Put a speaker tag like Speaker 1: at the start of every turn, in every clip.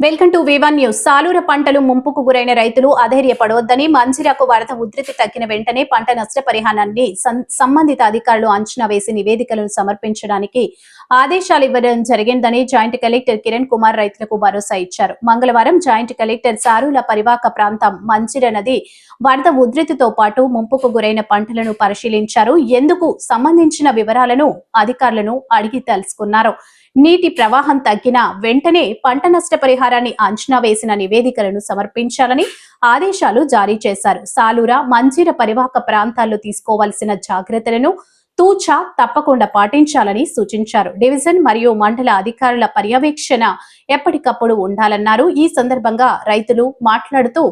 Speaker 1: Welcome to V1 news. Salura పంటలు ముంపుకు గురైన రైతులు అధైర్యపడవద్దని, మంజిరకు వరద ఉధృతి తగ్గిన వెంటనే పంట నష్టపరిహారాన్ని సంబంధిత అధికారులు అంచనా వేసి నివేదికలను సమర్పించడానికి ఆదేశాలు ఇవ్వడం జరిగిందని జాయింట్ కలెక్టర్ కిరణ్ కుమార్ రైతులకు భరోసా ఇచ్చారు. మంగళవారం జాయింట్ కలెక్టర్ సాలూర పరివాహక ప్రాంతం మంజిర నది వరద ఉధృతితో పాటు ముంపుకు గురైన పంటలను పరిశీలించారు. ఎందుకు సంబంధించిన వివరాలను అధికారులను అడిగి తెలుసుకున్నారు. నీటి ప్రవాహం తగ్గిన వెంటనే పంట నష్టపరిహారాన్ని అంచనా వేసిన నివేదికలను సమర్పించాలని ఆదేశాలు జారీ చేశారు. సాలూర మంజీర పరివాహక ప్రాంతాల్లో తీసుకోవాల్సిన జాగ్రత్తలను తూచా తప్పకుండా పాటించాలని సూచించారు. డివిజన్ మరియు మండల అధికారుల పర్యవేక్షణ ఎప్పటికప్పుడు ఉండాలన్నారు. ఈ సందర్భంగా రైతులు మాట్లాడుతూ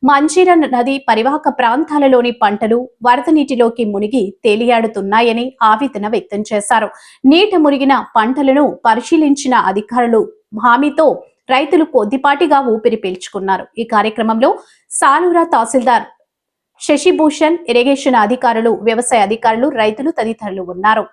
Speaker 1: మంజీర నది పరివాహక ప్రాంతాలలోని పంటలు వరద నీటిలోకి మునిగి తేలియాడుతున్నాయని ఆవేదన వ్యక్తం చేశారు. నీట మునిగిన పంటలను పరిశీలించిన అధికారులు హామీతో రైతులు కొద్దిపాటిగా ఊపిరి పీల్చుకున్నారు. ఈ కార్యక్రమంలో సాలూర తహసీల్దార్ శశిభూషణ్, ఇరిగేషన్ అధికారులు, వ్యవసాయ అధికారులు, రైతులు తదితరులు ఉన్నారు.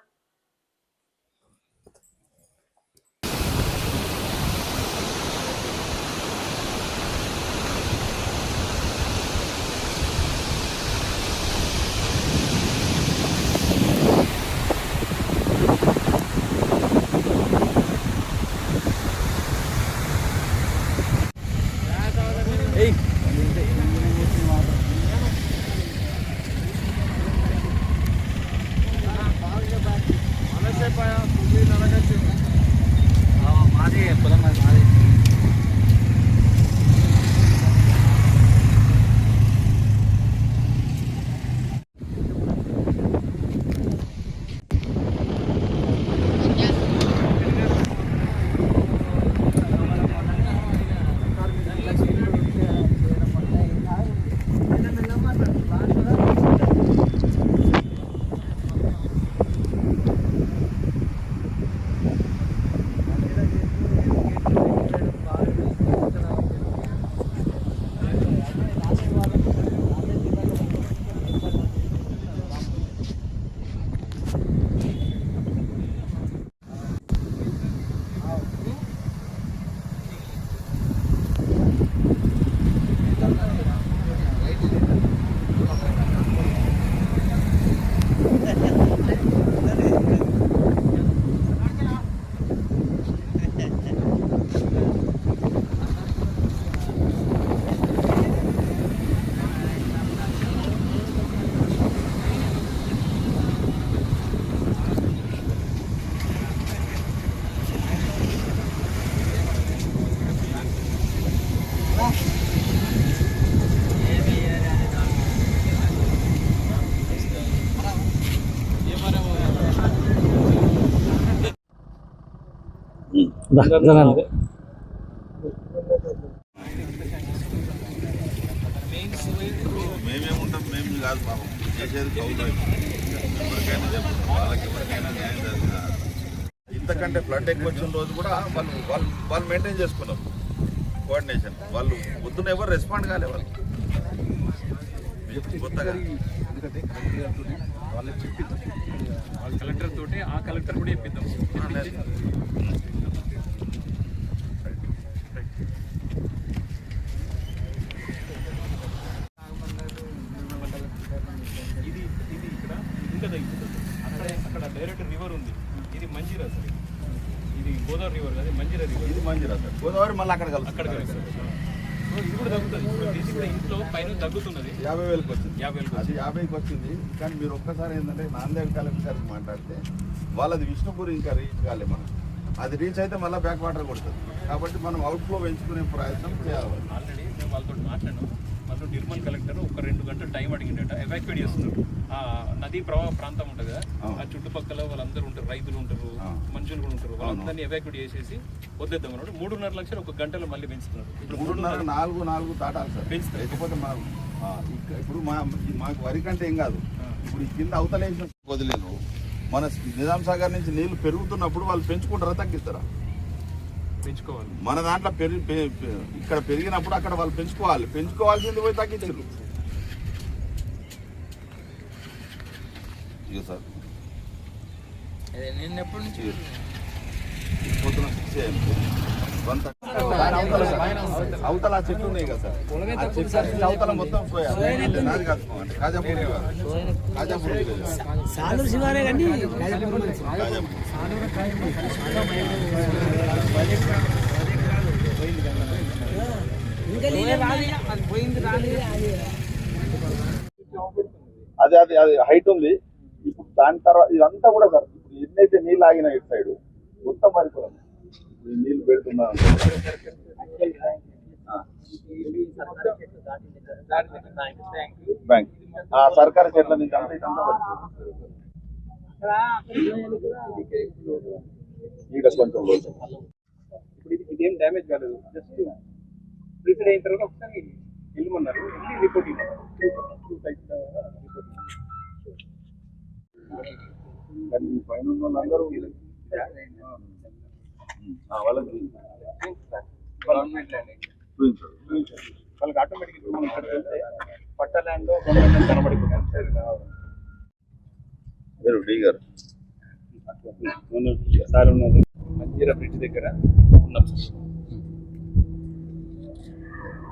Speaker 2: మేమేముంటాం, మేము కాదు పాపం చేసేది కౌలు ఎవరికైనా చెప్పండి, వాళ్ళకి ఎవరికైనా న్యాయం జరుగుతుంది. ఇంతకంటే ఫ్లడ్ ఎక్కువ వచ్చిన రోజు కూడా వాళ్ళు మెయింటైన్ చేసుకున్నారు కోఆర్డినేషన్. వాళ్ళు పొద్దున్న ఎవరు రెస్పాండ్ కాలే, వాళ్ళు కొత్తగా
Speaker 3: వాళ్ళకి చెప్పిద్దాం, వాళ్ళ కలెక్టర్ తోటి ఆ కలెక్టర్ కూడా చెప్పిద్దాం. ఇది ఇక్కడ ఇంకా తగ్గిపోతుంది. అక్కడ డైరెక్ట్ రివర్ ఉంది, ఇది మంజీరా సార్, ఇది గోదావరి రివర్ కాదు, మంజీరా రివర్.
Speaker 2: ఇది మంజీరా సార్, గోదావరి మళ్ళీ అక్కడ
Speaker 3: అక్కడ కలుస్తుంది. సో ఇది కూడా తగ్గుతుంది. ఇది కూడా ఇంట్లో పైన తగ్గుతున్నది.
Speaker 2: 50,000కి వచ్చింది,
Speaker 3: 50,000
Speaker 2: అది 50కి వచ్చింది. కానీ మీరు ఒక్కసారి ఏంటంటే నాందేడ్ కలెక్టర్ గారికి మాట్లాడితే వాళ్ళది విష్ణుపూర్ ఇంకా రీచ్ కాలే. మనం అది రీచ్ అయితే మళ్ళీ బ్యాక్ వాటర్ కొడుతుంది. కాబట్టి మనం అవుట్ఫ్లో పెంచుకునే ప్రయత్నం చేయాలి.
Speaker 3: ఆల్రెడీ మేము వాళ్ళతో మాట్లాడాం. మనతో నిర్మల్ కలెక్టర్ ఒక 2 గంటలు టైం అడిగిందట, ఎవాక్యుయేట్ చేస్తున్నారు. ఆ నదీ ప్రవాహ ప్రాంతం ఉంటుంది కదా, ఆ చుట్టుపక్కల వాళ్ళందరూ ఉంటారు, రైతులు ఉంటారు, మనుషులు కూడా ఉంటారు, వాళ్ళందరినీ ఎవాక్యుయేట్ చేసేసి వదిలేద్దాం అన్నాడు. 3.5 లక్షలు ఒక గంటలో మళ్ళీ పెంచుతున్నారు.
Speaker 2: ఇప్పుడు 3.5, 4 దాటాలి సార్ పెంచుతారు. లేకపోతే మనం ఇప్పుడు మాకు వరి కంటే ఏం కాదు, ఇప్పుడు ఈ కింద అవతలేసిన వదిలేదు. మన నిజాం సాగర్ నుంచి నీళ్లు పెరుగుతున్నప్పుడు వాళ్ళు పెంచుకుంటారా తగ్గిస్తారా?
Speaker 3: పెంచుకోవాలి.
Speaker 2: మన దాంట్లో ఇక్కడ పెరిగినప్పుడు అక్కడ వాళ్ళు పెంచుకోవాల్సింది పోయి తగ్గించారు. ఇక సార్
Speaker 4: నేను ఎప్పటి నుంచి
Speaker 2: పొద్దున 6 AM అవతల ఆ చెట్లు ఉన్నాయి కదా సార్, ఆ చెట్లు అన్ని అవతల మొత్తం సోయా నాది కాదు అంటే కాజాపూర్ కాజాపూర్
Speaker 4: సాలూరు శివారే కానీ
Speaker 2: అది అది అది హైట్ ఉంది. ఇప్పుడు దాని తర్వాత ఇదంతా కూడా సార్ ఇప్పుడు ఎన్నైతే నీళ్ళు ఆగిన ఇటు సైడ్ మొత్తం మారిపోయింది. నీళ్ళు పెడుతున్నా బ్యాంక్ సర్కారు చెట్ల నుంచి అంతా ఇదంతా ఈడ కొంచెం
Speaker 3: ఇప్పుడు ఇదేం డ్యామేజ్ కాలేదు, జస్ట్ ప్రీసెడ్ అయిన తర్వాత ఒకసారి వెళ్ళమన్నారు, రిపోర్టింగ్
Speaker 2: కానీ ఈ పైన ఉన్న వాళ్ళందరూ వాళ్ళకి
Speaker 3: వాళ్ళకి ఆటోమేటిక్ పట్ట ల్యాండ్ గవర్నమెంట్ కనబడిపోతుంది.
Speaker 2: మీరు డి గారు
Speaker 3: సార్ ఉన్నది మంజీరా బ్రిడ్జ్ దగ్గర ఉన్నాం.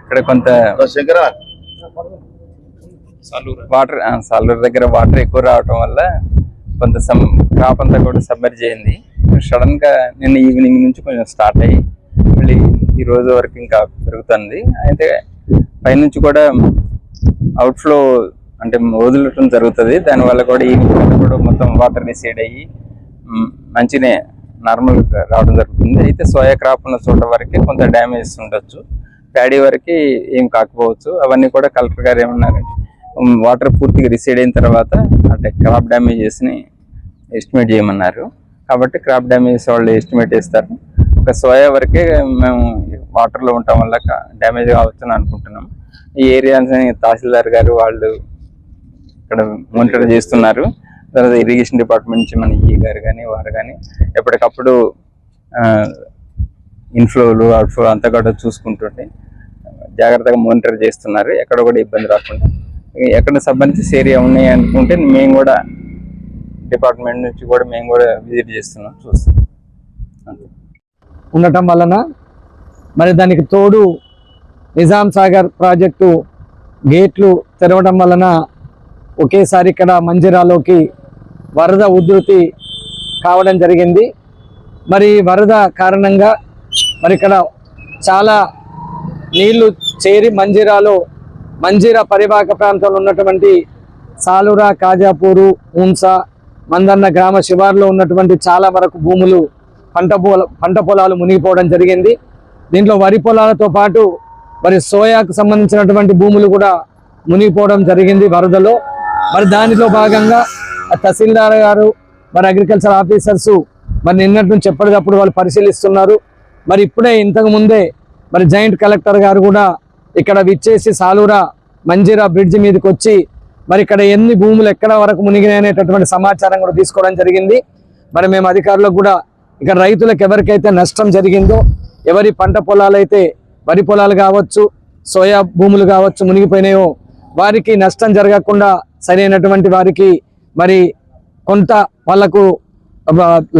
Speaker 5: ఇక్కడ కొంత
Speaker 2: శంకరా
Speaker 5: సాలూరు దగ్గర వాటర్ ఎక్కువ రావటం వల్ల కొంత క్రాప్ అంతా కూడా సబ్మర్జ్ అయింది. సడన్ గా నిన్న ఈవినింగ్ నుంచి కొంచెం స్టార్ట్ అయ్యి మళ్ళీ ఈ రోజు వరకు ఇంకా పెరుగుతుంది. అయితే పైనుంచి కూడా అవుట్ఫ్లో అంటే వదలటం జరుగుతుంది. దానివల్ల కూడా ఈవినింగ్ కూడా మొత్తం వాటర్ రిసీడ్ అయ్యి మంచినే నార్మల్ రావడం జరుగుతుంది. అయితే సోయా క్రాప్ ఉన్న చోట వరకే కొంత డ్యామేజ్ ఉండొచ్చు, ప్యాడీ వరకు ఏం కాకపోవచ్చు. అవన్నీ కూడా కలెక్టర్ గారు ఏమన్నారంటే వాటర్ పూర్తిగా రిసీడ్ అయిన తర్వాత అంటే క్రాప్ డ్యామేజెస్ని ఎస్టిమేట్ చేయమన్నారు. కాబట్టి క్రాప్ డ్యామేజెస్ వాళ్ళు ఎస్టిమేట్ చేస్తారు. ఒక సోయా వరకే మేము వాటర్లో ఉండటం వల్ల డ్యామేజ్ కావచ్చని అనుకుంటున్నాం. ఈ ఏరియాని తహసీల్దార్ గారు వాళ్ళు ఇక్కడ మానిటర్ చేస్తున్నారు. తర్వాత ఇరిగేషన్ డిపార్ట్మెంట్ నుంచి మన ఈ గారు కానీ వారు కానీ ఎప్పటికప్పుడు ఇన్ఫ్లోలు అవుట్ఫ్లో అంతా కూడా చూసుకుంటుంటే జాగ్రత్తగా మానిటర్ చేస్తున్నారు. ఎక్కడ కూడా ఇబ్బంది రాకుండా. ఎక్కడ సబ్మర్జెస్ ఏరియా ఉన్నాయి అనుకుంటే మేము కూడా డిపార్ట్మెంట్ నుంచి కూడా మేము కూడా విజిట్ చేస్తున్నాం, చూస్తున్నాం అంతే.
Speaker 4: ఉండటం వలన మరి దానికి తోడు నిజాం సాగర్ ప్రాజెక్టు గేట్లు తెరవడం వలన ఒకేసారి ఇక్కడ మంజిరాలోకి వరద ఉధృతి కావడం జరిగింది. మరి వరద కారణంగా మరి ఇక్కడ చాలా నీళ్లు చేరి మంజీరా పరివాహక ప్రాంతంలో ఉన్నటువంటి సాలూరా, కాజాపూరు, ఊన్సా, మందన్న గ్రామ శివార్లో ఉన్నటువంటి చాలా వరకు భూములు పంట పొలాలు మునిగిపోవడం జరిగింది. దీంట్లో వరి పొలాలతో పాటు మరి సోయాకు సంబంధించినటువంటి భూములు కూడా మునిగిపోవడం జరిగింది వరదలో. మరి దానిలో భాగంగా తహసీల్దార్ గారు మరి అగ్రికల్చర్ ఆఫీసర్స్ మరి నిన్నటి నుంచి ఎప్పటికప్పుడు వాళ్ళు పరిశీలిస్తున్నారు. మరి ఇప్పుడే ఇంతకు ముందే మరి జాయింట్ కలెక్టర్ గారు కూడా ఇక్కడ విచ్చేసి సాలూరా మంజీరా బ్రిడ్జ్ మీదకి వచ్చి మరి ఇక్కడ ఎన్ని భూములు ఎక్కడ వరకు మునిగినాయి అనేటటువంటి సమాచారం కూడా తీసుకోవడం జరిగింది. మరి మేము అధికారులకు కూడా ఇక్కడ రైతులకు ఎవరికైతే నష్టం జరిగిందో, ఎవరి పంట పొలాలు అయితే వరి పొలాలు కావచ్చు, సోయా భూములు కావచ్చు మునిగిపోయినాయో వారికి నష్టం జరగకుండా సరైనటువంటి వారికి మరి కొంత వాళ్లకు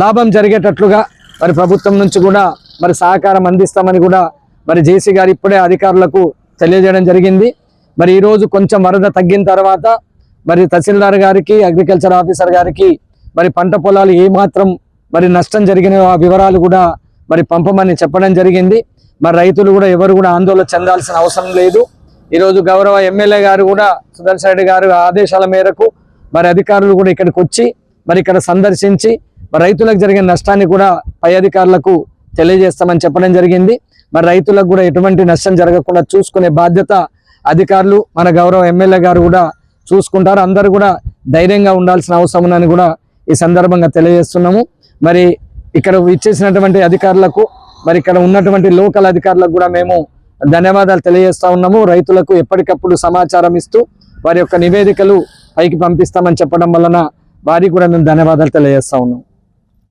Speaker 4: లాభం జరిగేటట్లుగా మరి ప్రభుత్వం నుంచి కూడా మరి సహకారం అందిస్తామని కూడా మరి జేసీ గారు ఇప్పుడే అధికారులకు తెలియజేయడం జరిగింది. మరి ఈరోజు కొంచెం వరద తగ్గిన తర్వాత మరి తహసీల్దార్ గారికి, అగ్రికల్చర్ ఆఫీసర్ గారికి మరి పంట పొలాలు ఏమాత్రం మరి నష్టం జరిగిన ఆ వివరాలు కూడా మరి పంపమని చెప్పడం జరిగింది. మరి రైతులు కూడా ఎవరు కూడా ఆందోళన చెందాల్సిన అవసరం లేదు. ఈరోజు గౌరవ ఎమ్మెల్యే గారు కూడా సుదర్శన్ రెడ్డి గారు ఆదేశాల మేరకు మరి అధికారులు కూడా ఇక్కడికి వచ్చి మరి ఇక్కడ సందర్శించి మరి రైతులకు జరిగిన నష్టాన్ని కూడా పై అధికారులకు తెలియజేస్తామని చెప్పడం జరిగింది. మరి రైతులకు కూడా ఎటువంటి నష్టం జరగకుండా చూసుకునే బాధ్యత అధికారులు మన గౌరవ ఎమ్మెల్యే గారు కూడా చూసుకుంటారు. అందరూ కూడా ధైర్యంగా ఉండాల్సిన అవసరం ఉందని కూడా ఈ సందర్భంగా తెలియజేస్తున్నాము. మరి ఇక్కడ ఇచ్చేసినటువంటి అధికారులకు మరి ఇక్కడ ఉన్నటువంటి లోకల్ అధికారులకు కూడా మేము ధన్యవాదాలు తెలియజేస్తా ఉన్నాము. రైతులకు ఎప్పటికప్పుడు సమాచారం ఇస్తూ వారి యొక్క నివేదికలు పైకి పంపిస్తామని చెప్పడం వలన వారికి కూడా మేము ధన్యవాదాలు తెలియజేస్తా ఉన్నాం.